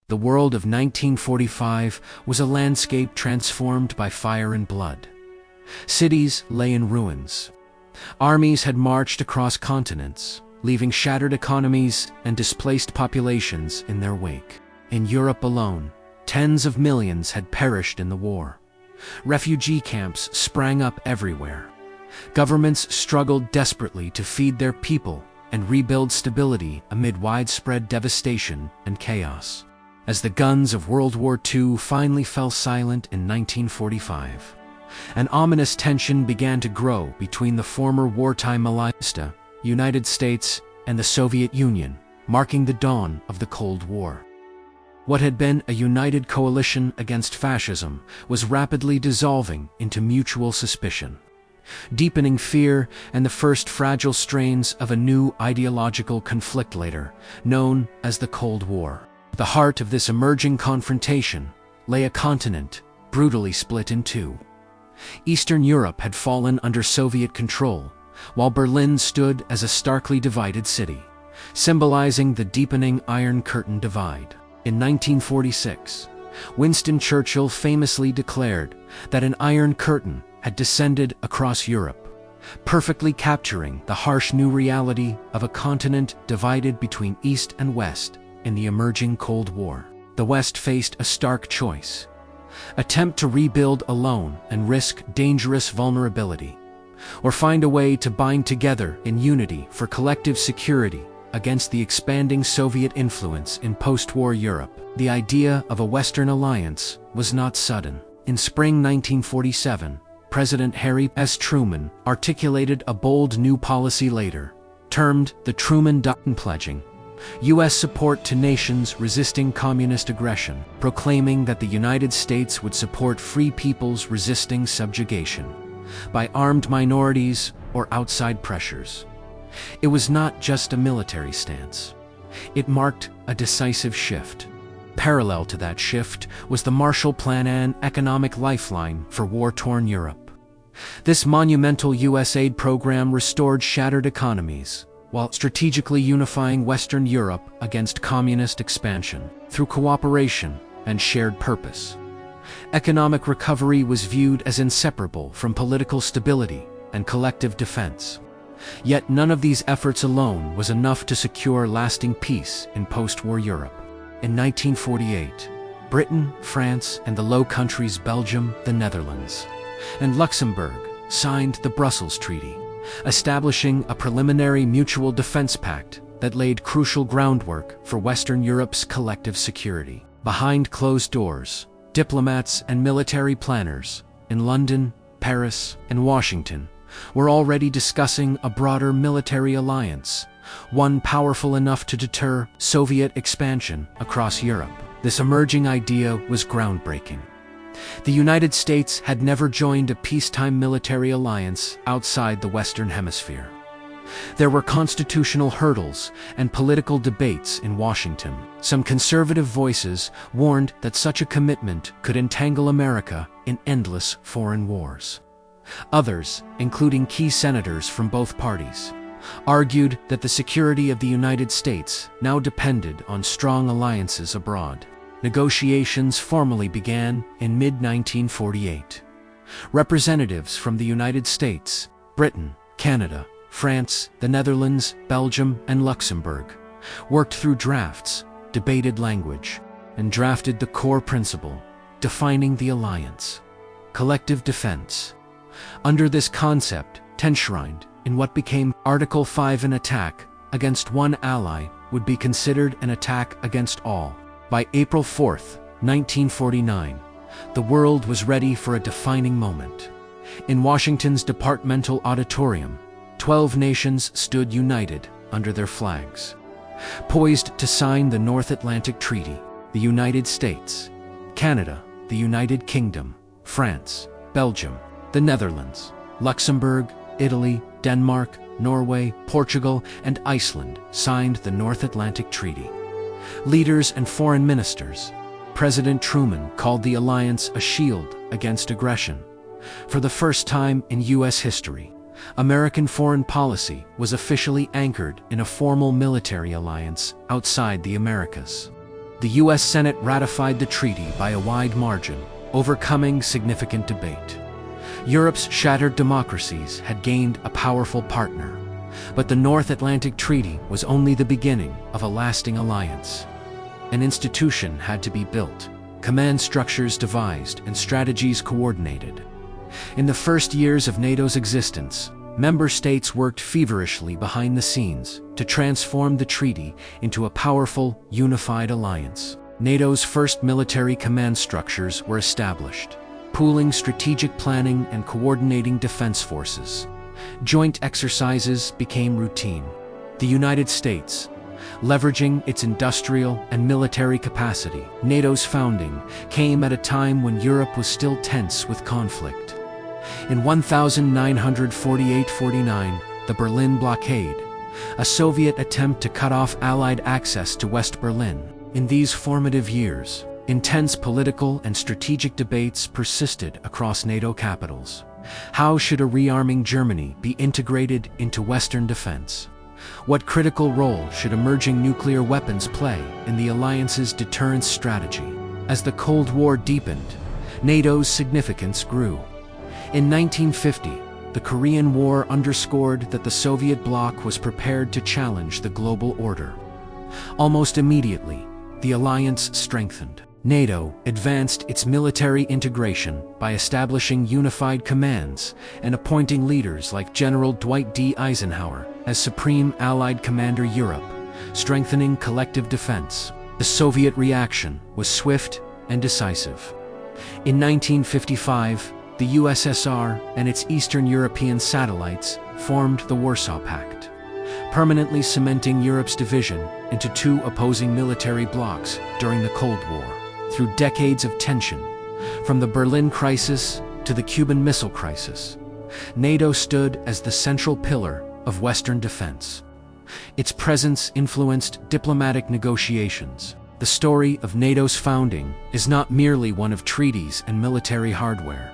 The world of 1945 was a landscape transformed by fire and blood. Cities lay in ruins. Armies had marched across continents, leaving shattered economies and displaced populations in their wake. In Europe alone, tens of millions had perished in the war. Refugee camps sprang up everywhere. Governments struggled desperately to feed their people and rebuild stability amid widespread devastation and chaos. As the guns of World War II finally fell silent in 1945, an ominous tension began to grow between the former wartime alliance, the United States, and the Soviet Union, marking the dawn of the Cold War. What had been a united coalition against fascism was rapidly dissolving into mutual suspicion, deepening fear and the first fragile strains of a new ideological conflict later, known as the Cold War. At the heart of this emerging confrontation lay a continent brutally split in two. Eastern Europe had fallen under Soviet control, while Berlin stood as a starkly divided city, symbolizing the deepening Iron Curtain divide. In 1946, Winston Churchill famously declared that an Iron Curtain had descended across Europe, perfectly capturing the harsh new reality of a continent divided between East and West in the emerging Cold War. The West faced a stark choice: attempt to rebuild alone and risk dangerous vulnerability, or find a way to bind together in unity for collective security against the expanding Soviet influence in post-war Europe. The idea of a Western alliance was not sudden. In spring 1947, President Harry S. Truman articulated a bold new policy later, termed the Truman Doctrine, pledging U.S. support to nations resisting communist aggression, proclaiming that the United States would support free peoples resisting subjugation by armed minorities or outside pressures. It was not just a military stance. It marked a decisive shift. Parallel to that shift was the Marshall Plan, an economic lifeline for war-torn Europe. This monumental U.S. aid program restored shattered economies, while strategically unifying Western Europe against communist expansion through cooperation and shared purpose. Economic recovery was viewed as inseparable from political stability and collective defense. Yet none of these efforts alone was enough to secure lasting peace in post-war Europe. In 1948, Britain, France, and the Low Countries, Belgium, the Netherlands, and Luxembourg signed the Brussels Treaty, establishing a preliminary mutual defense pact that laid crucial groundwork for Western Europe's collective security. Behind closed doors, diplomats and military planners in London, Paris, and Washington were already discussing a broader military alliance, one powerful enough to deter Soviet expansion across Europe. This emerging idea was groundbreaking. The United States had never joined a peacetime military alliance outside the Western Hemisphere. There were constitutional hurdles and political debates in Washington. Some conservative voices warned that such a commitment could entangle America in endless foreign wars. Others, including key senators from both parties, argued that the security of the United States now depended on strong alliances abroad. Negotiations formally began in mid-1948. Representatives from the United States, Britain, Canada, France, the Netherlands, Belgium, and Luxembourg worked through drafts, debated language, and drafted the core principle defining the alliance: collective defense. Under this concept, enshrined in what became Article 5, an attack against one ally would be considered an attack against all. By April 4, 1949, the world was ready for a defining moment. In Washington's Departmental Auditorium, 12 nations stood united under their flags, poised to sign the North Atlantic Treaty. The United States, Canada, the United Kingdom, France, Belgium, the Netherlands, Luxembourg, Italy, Denmark, Norway, Portugal, and Iceland signed the North Atlantic Treaty. Leaders and foreign ministers, President Truman called the alliance a shield against aggression. For the first time in U.S. history, American foreign policy was officially anchored in a formal military alliance outside the Americas. The U.S. Senate ratified the treaty by a wide margin, overcoming significant debate. Europe's shattered democracies had gained a powerful partner, but the North Atlantic Treaty was only the beginning of a lasting alliance. An institution had to be built, command structures devised, and strategies coordinated. In the first years of NATO's existence, member states worked feverishly behind the scenes to transform the treaty into a powerful, unified alliance. NATO's first military command structures were established, pooling strategic planning and coordinating defense forces. Joint exercises became routine. The United States, leveraging its industrial and military capacity, NATO's founding came at a time when Europe was still tense with conflict. In 1948–49, the Berlin Blockade, a Soviet attempt to cut off Allied access to West Berlin. In these formative years, intense political and strategic debates persisted across NATO capitals. How should a rearming Germany be integrated into Western defense? What critical role should emerging nuclear weapons play in the alliance's deterrence strategy? As the Cold War deepened, NATO's significance grew. In 1950, the Korean War underscored that the Soviet bloc was prepared to challenge the global order. Almost immediately, the alliance strengthened. NATO advanced its military integration by establishing unified commands and appointing leaders like General Dwight D. Eisenhower as Supreme Allied Commander Europe, strengthening collective defense. The Soviet reaction was swift and decisive. In 1955, the USSR and its Eastern European satellites formed the Warsaw Pact, permanently cementing Europe's division into two opposing military blocs during the Cold War. Through decades of tension, from the Berlin crisis to the Cuban Missile Crisis, NATO stood as the central pillar of Western defense. Its presence influenced diplomatic negotiations. The story of NATO's founding is not merely one of treaties and military hardware.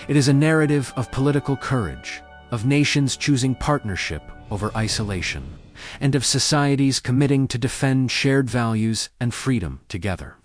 It is a narrative of political courage, of nations choosing partnership over isolation, and of societies committing to defend shared values and freedom together.